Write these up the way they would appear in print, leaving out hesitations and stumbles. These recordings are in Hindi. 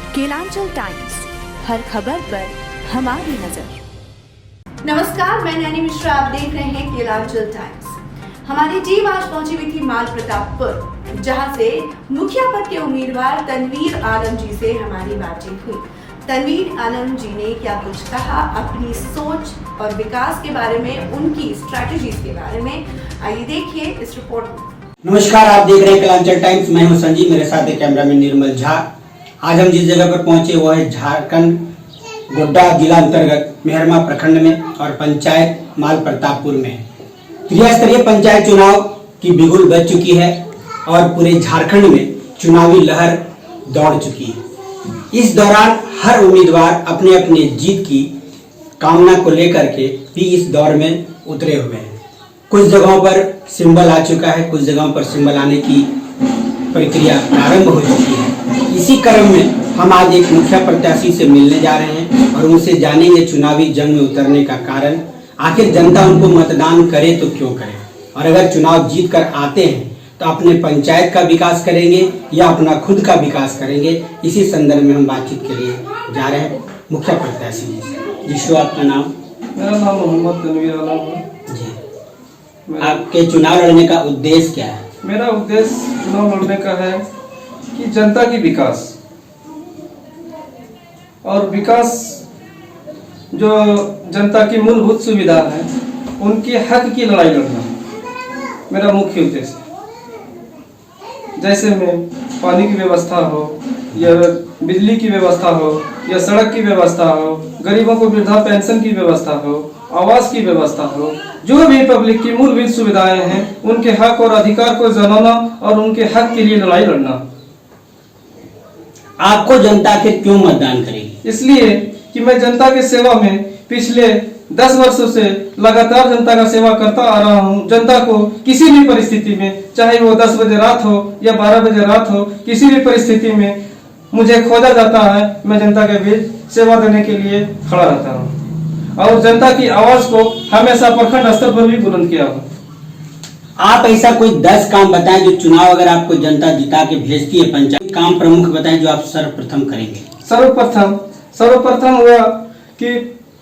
केलांचल टाइम्स, हर खबर पर हमारी नजर। नमस्कार, मैं नैनी मिश्रा, आप देख रहे हैं केलांचल टाइम्स। हमारी टीम आज पहुंची हुई थी माल प्रतापपुर, जहां से मुखिया पद के उम्मीदवार तनवीर आलम जी से हमारी बातचीत हुई। तनवीर आलम जी ने क्या कुछ कहा, अपनी सोच और विकास के बारे में, उनकी स्ट्रैटेजीज के बारे में, आइए देखिए इस रिपोर्ट में। नमस्कार, आप देख रहे हैं केलांचल टाइम्स। मैं हूं संजीव, मेरे साथ है कैमरामैन निर्मल झा। आज हम जिस जगह पर पहुंचे वो है झारखंड गोड्डा जिला अंतर्गत मेहरमा प्रखंड में और पंचायत माल प्रतापपुर में त्रिस्तरीय पंचायत चुनाव की बिगुल बज चुकी है और पूरे झारखंड में चुनावी लहर दौड़ चुकी है। इस दौरान हर उम्मीदवार अपने अपने जीत की कामना को लेकर के भी इस दौर में उतरे हुए हैं। कुछ जगहों पर सिंबल आ चुका है, कुछ जगहों पर सिंबल आने की प्रक्रिया प्रारंभ हो चुकी है। इसी क्रम में हम आज एक मुखिया प्रत्याशी से मिलने जा रहे हैं और उनसे जानेंगे चुनावी जंग में उतरने का कारण, आखिर जनता उनको मतदान करे तो क्यों करे, और अगर चुनाव जीत कर आते हैं तो अपने पंचायत का विकास करेंगे या अपना खुद का विकास करेंगे। इसी संदर्भ में हम बातचीत के लिए जा रहे हैं मुखिया प्रत्याशी जी से। जिसको आपका नाम? मेरा नाम मोहम्मद तनवीर आलम है जी। आपके चुनाव लड़ने का उद्देश्य क्या है? मेरा उद्देश्य चुनाव लड़ने का है कि जनता की विकास और विकास जो जनता की मूलभूत सुविधा है उनके हक की लड़ाई लड़ना मेरा मुख्य उद्देश्य है। जैसे में पानी की व्यवस्था हो या बिजली की व्यवस्था हो या सड़क की व्यवस्था हो, गरीबों को वृद्धा पेंशन की व्यवस्था हो, आवास की व्यवस्था हो, जो भी पब्लिक की मूलभूत सुविधाएं हैं उनके हक और अधिकार को जनाना और उनके हक के लिए लड़ाई लड़ना। आपको जनता के क्यों मतदान करेगी? इसलिए कि मैं जनता की सेवा में पिछले 10 वर्षों से लगातार जनता का सेवा करता आ रहा हूं। जनता को किसी भी परिस्थिति में, चाहे वो 10 बजे रात हो या 12 बजे रात हो, किसी भी परिस्थिति में मुझे खोजा जाता है, मैं जनता के बीच सेवा देने के लिए खड़ा रहता हूं और जनता की आवाज को हमेशा प्रखंड स्तर पर भी बुलंद किया हूं। आप ऐसा कोई 10 काम बताएं जो चुनाव अगर आपको जनता जिता के भेजती है, पंचायत काम प्रमुख बताएं जो आप सर्वप्रथम करेंगे। सर्वप्रथम हुआ कि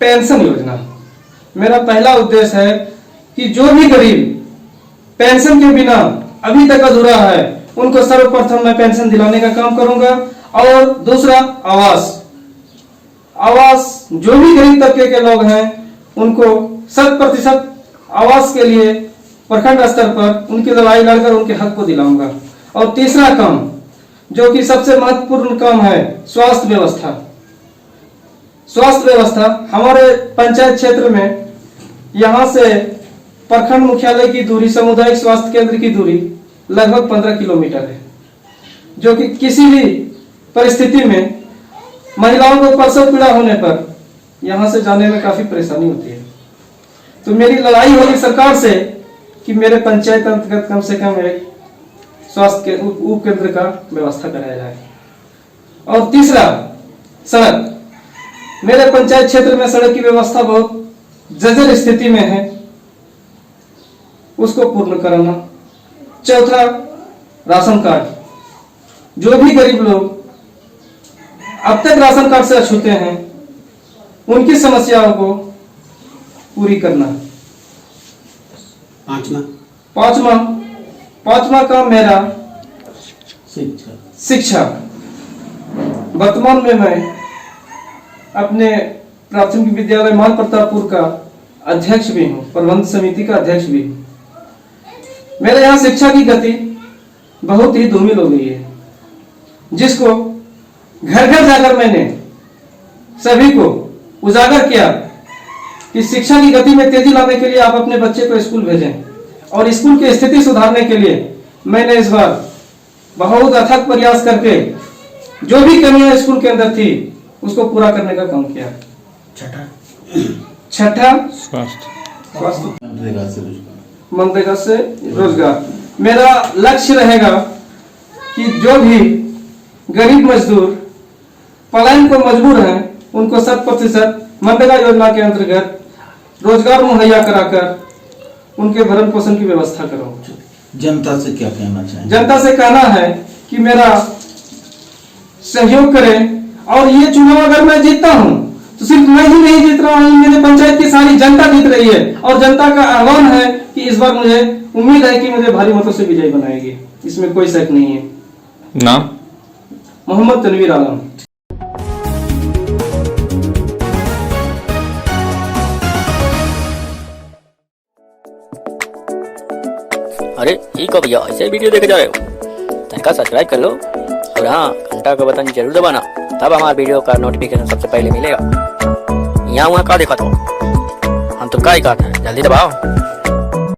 पेंशन योजना। मेरा पहला उद्देश्य है कि जो भी गरीब पेंशन के बिना अभी तक अधूरा है उनको सर्वप्रथम मैं पेंशन दिलाने का काम करूंगा। और दूसरा आवास जो भी गरीब तबके के लोग हैं उनको 100% आवास के लिए प्रखंड स्तर पर उनकी लड़ाई लड़कर उनके हक को दिलाऊंगा। और तीसरा काम जो कि सबसे महत्वपूर्ण काम है, स्वास्थ्य व्यवस्था। हमारे पंचायत क्षेत्र में यहाँ से प्रखंड मुख्यालय की दूरी, सामुदायिक स्वास्थ्य केंद्र की दूरी लगभग 15 किलोमीटर है, जो कि किसी भी परिस्थिति में महिलाओं को प्रसव पीड़ा होने पर यहाँ से जाने में काफी परेशानी होती है। तो मेरी लड़ाई होगी सरकार से कि मेरे पंचायत अंतर्गत कम से कम एक स्वास्थ्य के उप केंद्र का व्यवस्था कराया जाए। और तीसरा, सड़क। मेरे पंचायत क्षेत्र में सड़क की व्यवस्था बहुत जर्जर स्थिति में है, उसको पूर्ण कराना। चौथा, राशन कार्ड। जो भी गरीब लोग अब तक राशन कार्ड से अछूते हैं उनकी समस्याओं को पूरी करना। पांचवा काम मेरा शिक्षा। वर्तमान में मैं अपने प्राथमिक विद्यालय माल प्रतापपुर का अध्यक्ष भी हूँ, प्रबंध समिति का अध्यक्ष भी हूँ। मेरे यहाँ शिक्षा की गति बहुत ही धूमिल हो गई है, जिसको घर घर जाकर मैंने सभी को उजागर किया कि शिक्षा की गति में तेजी लाने के लिए आप अपने बच्चे को स्कूल भेजें। और स्कूल की स्थिति सुधारने के लिए मैंने इस बार बहुत अथक प्रयास करके जो भी कमियां स्कूल के अंदर थी उसको पूरा करने का काम किया। छठा स्वास्थ्य, मनरेगा से रोजगार। मेरा लक्ष्य रहेगा कि जो भी गरीब मजदूर पलायन को मजबूर हैं उनको 100% मनरेगा योजना के अंतर्गत रोजगार मुहैया कराकर उनके भरण पोषण की व्यवस्था करूं। जनता से क्या कहना चाहिए? जनता से कहना है कि मेरा सहयोग करें और ये चुनाव अगर मैं जीतता हूँ तो सिर्फ मैं ही नहीं जीत रहा हूँ, मेरे पंचायत की सारी जनता जीत रही है और जनता का आह्वान है कि इस बार मुझे उम्मीद है कि मुझे भारी मतों से विजयी बनाएगी, इसमें कोई शक नहीं है। नाम? मोहम्मद तनवीर आलम। अरे ठीक हो भैया, ऐसे वीडियो देखे जा रहे हो? चैनल सब्सक्राइब कर लो और हाँ, घंटा का बटन जरूर दबाना, तब हमारे वीडियो का नोटिफिकेशन सबसे पहले मिलेगा। यहाँ वहाँ का देखा तो हम तो क्या ही कहते हैं, जल्दी दबाओ।